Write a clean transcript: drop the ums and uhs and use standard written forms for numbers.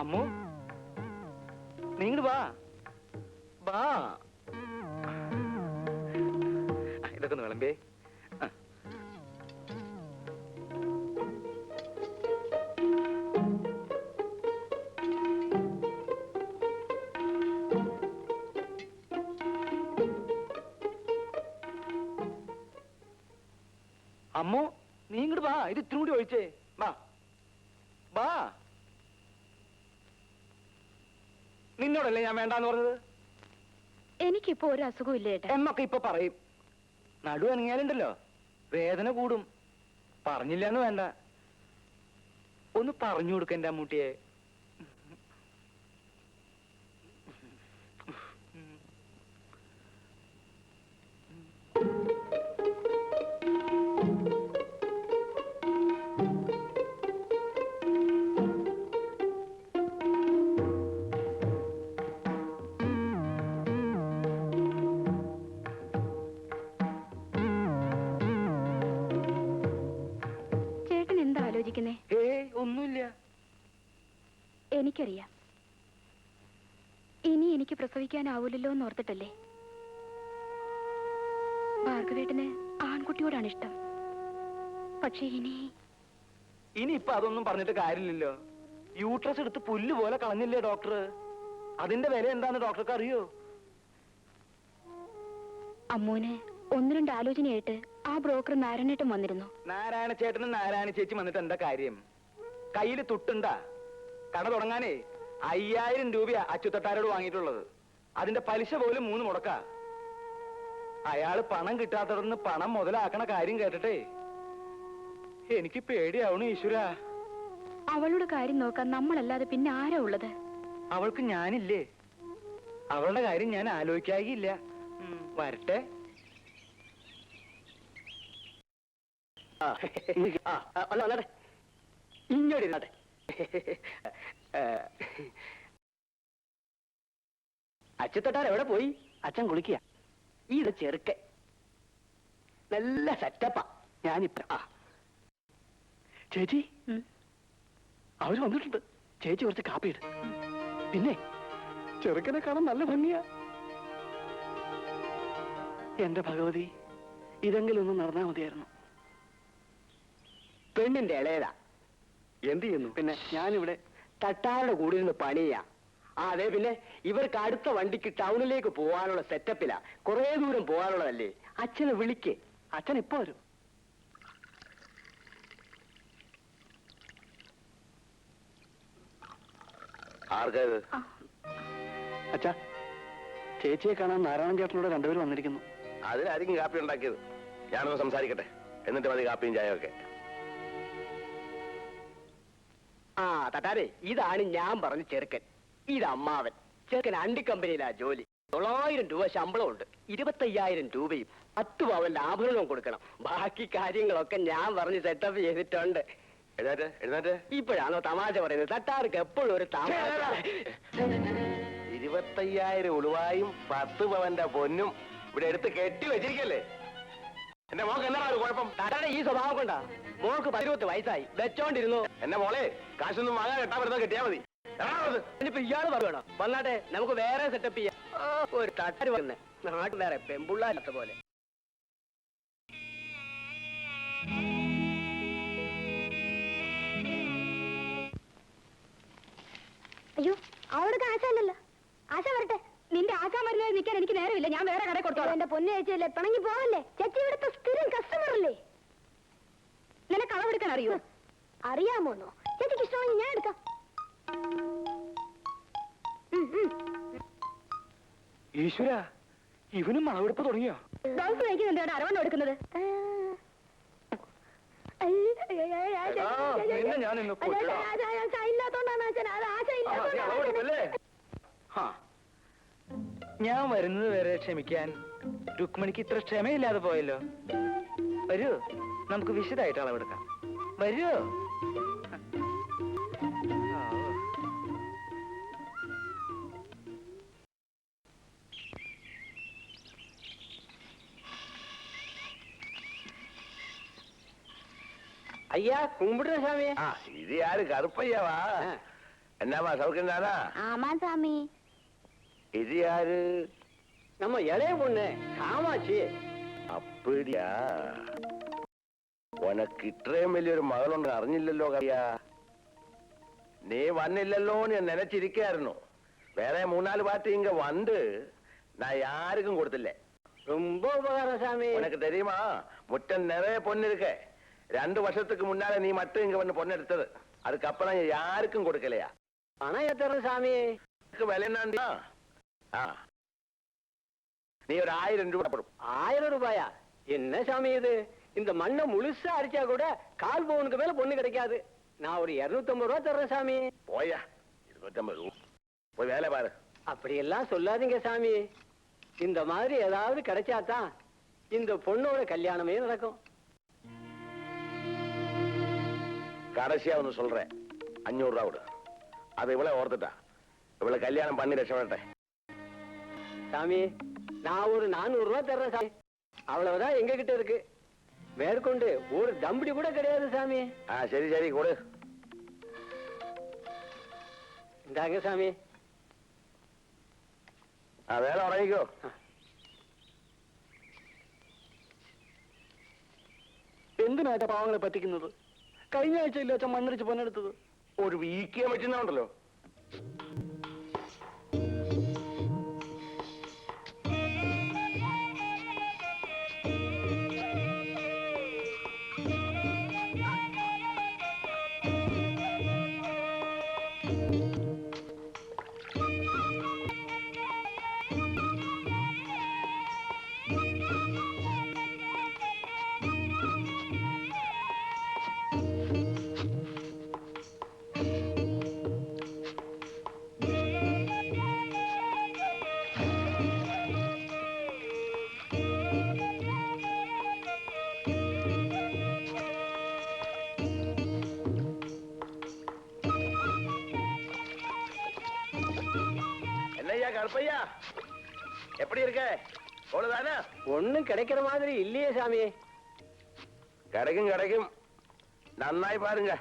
അമ്മു, നീങ്ങട് വാ. വാ, ഇതൊക്കെ ഒന്ന് വിളമ്പേ. അമ്മു, നീ ഇങ്ങോട്ട് വാ. ഇത് ഇത്തിരി കൂടി ഒഴിച്ചേ. വാ വാ. നിന്നോടല്ലേ ഞാൻ വേണ്ടാന്ന് പറഞ്ഞത്? എനിക്കിപ്പോ ഒരു അസുഖം ഇല്ല ഏട്ടാ. എന്നൊക്കെ ഇപ്പൊ പറയും. നടു അനങ്ങിയാലുണ്ടല്ലോ വേദന കൂടും. പറഞ്ഞില്ലെന്ന് വേണ്ട, ഒന്ന് പറഞ്ഞു കൊടുക്ക എന്റെ അമ്മൂട്ടിയെ. ഒന്നുമില്ല. എനിക്കറിയാം, ഇനി എനിക്ക് പ്രസവിക്കാനാവൂലല്ലോ എന്ന് ഓർത്തിട്ടല്ലേ. ഭാർഗവേട്ടന് ആൺകുട്ടിയോടാണ് ഇഷ്ടം. പക്ഷെ ഇനിയിപ്പൊ അതൊന്നും പറഞ്ഞിട്ട് കാര്യമില്ലല്ലോ. യൂട്രസ് എടുത്ത് പുല്ല് പോലെ കളഞ്ഞില്ലേ ഡോക്ടർ? അതിന്റെ വില എന്താന്ന് ഡോക്ടർക്ക് അറിയോ? അമ്മൂന് ഒന്ന് രണ്ട് ആലോചനയായിട്ട് ആ ബ്രോക്കർ നാരായണേട്ടൻ വന്നിരുന്നു. നാരായണ ചേട്ടനും നാരായണ ചേച്ചി വന്നിട്ട് എന്താ കാര്യം? കയ്യിൽ തുട്ടുണ്ടാ? കട തുടങ്ങാനേ 5000 രൂപയാ അച്ചുതട്ടാരോട് വാങ്ങിയിട്ടുള്ളത്. അതിന്റെ പലിശ പോലും 3 മുടക്ക. അയാള് പണം കിട്ടാത്തടന്ന് പണം മുതലാക്കണ കാര്യം കേട്ടിട്ടേ എനിക്ക് പേടിയാവണു ഈശ്വര. അവളുടെ കാര്യം നോക്കാൻ നമ്മളല്ലാതെ പിന്നെ ആരാ ഉള്ളത്? അവൾക്ക് ഞാനില്ലേ? അവളുടെ കാര്യം ഞാൻ ആലോചിക്കാകില്ല. വരട്ടെ. ഇങ്ങോട്ടിരുന്നാട്ടെ. അച്ഛത്തൊട്ടാർ എവിടെ പോയി? അച്ഛൻ കുളിക്കുക. ഇത് ചെറുക്ക നല്ല സെറ്റപ്പാ. ഞാനിപ്പ ചേച്ചി അവര് വന്നിട്ടുണ്ട്. ചേച്ചി കുറച്ച് കാപ്പിയിട്. പിന്നെ ചെറുക്കനെ കാണാൻ നല്ല ഭംഗിയാ. എന്റെ ഭഗവതി, ഇതെങ്കിലും ഒന്ന് നടന്നാ മതിയായിരുന്നു. പെണ്ണിന്റെ ഇളയതാ. എന്ത് ചെയ്യുന്നു? പിന്നെ ഞാനിവിടെ തട്ടാരുടെ കൂടെ നിന്ന് പണിയാ. അതെ, പിന്നെ ഇവർക്ക് അടുത്ത വണ്ടിക്ക് ടൗണിലേക്ക് പോകാനുള്ള സെറ്റപ്പിലാ. കുറെ ദൂരം പോകാനുള്ളതല്ലേ. അച്ഛനെ വിളിക്ക്. അച്ഛൻ ഇപ്പൊ വരും. അച്ഛാ, ചേച്ചിയെ കാണാൻ നാരായണൻ ചേട്ടനോട് രണ്ടുപേരും വന്നിരിക്കുന്നു. അതിനായിരിക്കും കാപ്പി ഉണ്ടാക്കിയത്. ഞാനൊന്ന് സംസാരിക്കട്ടെ, എന്നിട്ട് മതി കാപ്പിയും ചായയൊക്കെ. ആ തട്ടാരെ, ഇതാണ് ഞാൻ പറഞ്ഞ ചെറുക്കൻ. ഇത് അമ്മാവൻ. ചെറുക്കൻ അണ്ടിക്കമ്പനിയിലാ ജോലി. 900 രൂപ ശമ്പളമുണ്ട്. 25,000 രൂപയും 10 പവന്റെ ആഭരണവും കൊടുക്കണം. ബാക്കി കാര്യങ്ങളൊക്കെ ഞാൻ പറഞ്ഞ് സെറ്റപ്പ് ചെയ്തിട്ടുണ്ട്. ഇപ്പോഴാണോ തമാശ പറയുന്നത്? തട്ടാർക്ക് എപ്പോഴും ഒരു തമാശ. 25,000 ഉളുവായും 10 പവന്റെ പൊന്നും ഇവിടെ എടുത്ത് കെട്ടി വെച്ചിരിക്കല്ലേ. എന്റെ മോക്ക് എന്നാ ഒരു കുഴപ്പം? തട്ടാടെ ഈ സ്വഭാവം കൊണ്ടാ. മോൾക്ക് 18 വയസ്സായി. വെച്ചോണ്ടിരുന്നു. എന്നെ മോളെ കാശൊന്നും വാങ്ങാൻ കെട്ടാൻ വരുന്നത് കെട്ടിയാ മതി. ഇനിയിപ്പോ ഇയാള് പറയണോ? വന്നാട്ടെ, നമുക്ക് വേറെ സെറ്റപ്പ് ചെയ്യാം. ഒരു തട്ടാര് വന്നേ നാട്ടിൽ വേറെ പെമ്പുള്ളാത്ത പോലെ. അയ്യോ, അവൾക്ക് ആശയല്ലോ. ആശ വരട്ടെ. നിന്റെ ആശാ മരുന്ന് നിൽക്കാൻ എനിക്ക് നേരമില്ല. ഞാൻ വേറെ കടയിൽ കൊടുത്തോളാം. എന്റെ പൊന്നു ചേച്ചിയല്ലേ, പിണങ്ങി പോവല്ലേ. ചേച്ചി ഇവിടുത്തെ സ്ഥിരം കസ്റ്റമർ അല്ലേ. നിനക്ക് അളവെടുക്കാൻ അറിയോ? അറിയാമോന്നോ? ചേച്ചിക്ക് ഇഷ്ടമാണെങ്കിൽ ഞാൻ എടുക്കാം. ഈശ്വര, ഇവനും അളവെടുപ്പ് തുടങ്ങിയോ? ബ്ലൗസ് കഴിക്കുന്നുണ്ട്, അരവണ്ണം എടുക്കുന്നത്. ഞാൻ വരുന്നത് വരെ ക്ഷമിക്കാൻ രുക്മിണിക്ക് ഇത്ര ക്ഷമയില്ലാതെ പോയല്ലോ. വരൂ, നമുക്ക് വിശദമായിട്ട് അളവെടുക്കാം. വരൂ. ஐயா கும்பிடுற சாமி. இது யாரு? கருப்பையாவா? என்னம்மா சௌக்கியம் தானா? ஆமா சாமி. இது யாரு? நம்ம இளைய பொண்ணு காமாட்சி. அப்படியா? ഉനക്ക് ഇത്രയും വലിയൊരു മകളുണ്ട് അറിഞ്ഞില്ലല്ലോ കറിയാ. നീ വന്നില്ലല്ലോ ഞാൻ നനച്ചിരിക്കായിരുന്നു. വേറെ 3-4 പാർട്ടി ഇങ്ങ വന്ന് ഞാൻ யாருக்கும் കൊടുത്തില്ലേ. ரொம்ப உபகாரம் சாமி. உனக்கு தெரியுமா முட்டம் நிறைய பொண்ணு இருக்கு. 2 வருஷத்துக்கு முன்னால நீ மட்டும் இங்க வந்து பொண்ணு எடுத்தது. அதுக்கப்புறம் யாருக்கும் கொடுக்கலையா? பணம் ஏத்துறேன் சாமி. விலை என்ன? நீ ஒரு 1000 ரூபாய் போடும். 1000 ரூபாயா? என்ன சாமி இது? இந்த மண்ணை முழுசா அடிச்சா கூட 1/4 பவுனுக்கு மேல பொண்ணு கிடைக்காது. நான் ஒரு 250 ரூபாய் தர்றேன் சாமி. போயா 250 ரூபாய். போய் வேலை பாரு. அப்படி எல்லாம் சொல்லாதீங்க சாமி. இந்த மாதிரி ஏதாவது கிடைச்சாதான் இந்த பொண்ணோட கல்யாணமே நடக்கும். கடைசியா ஒண்ணு சொல்றேன், 500 ரூபாய் விடு. அது இவ்வளவு ஓர்த்துட்டா. இவ்வளவு கல்யாணம் பண்ணி ரசப்பட்டேன் சாமி. நான் ஒரு 400 ரூபாய் தர்றேன் சாமி. அவ்வளவுதான் எங்க கிட்ட இருக்கு. மேற்கொண்டு ஒரு தம்படி கூட கிடையாது சாமி. சரி சரி கொடு. இந்தாங்க சாமி. വേല ഉറങ്ങിക്കോ. എന്തിനാ പാവങ്ങളെ പറ്റിക്കുന്നത്? കഴിഞ്ഞ ആഴ്ചയില്ലേ അച്ഛൻ മണ്ണിടിച്ച് പൊന്നെടുത്തത്? ഒരു വീക്കിയാൻ പറ്റുന്നുണ്ടല്ലോ. கருப்பையா எப்படி இருக்க? அவ்வளவுதானே? ஒண்ணும் கிடைக்கிற மாதிரி இல்லையே சாமி. கிடைக்கும் கிடைக்கும், நன்னாய் பாருங்க.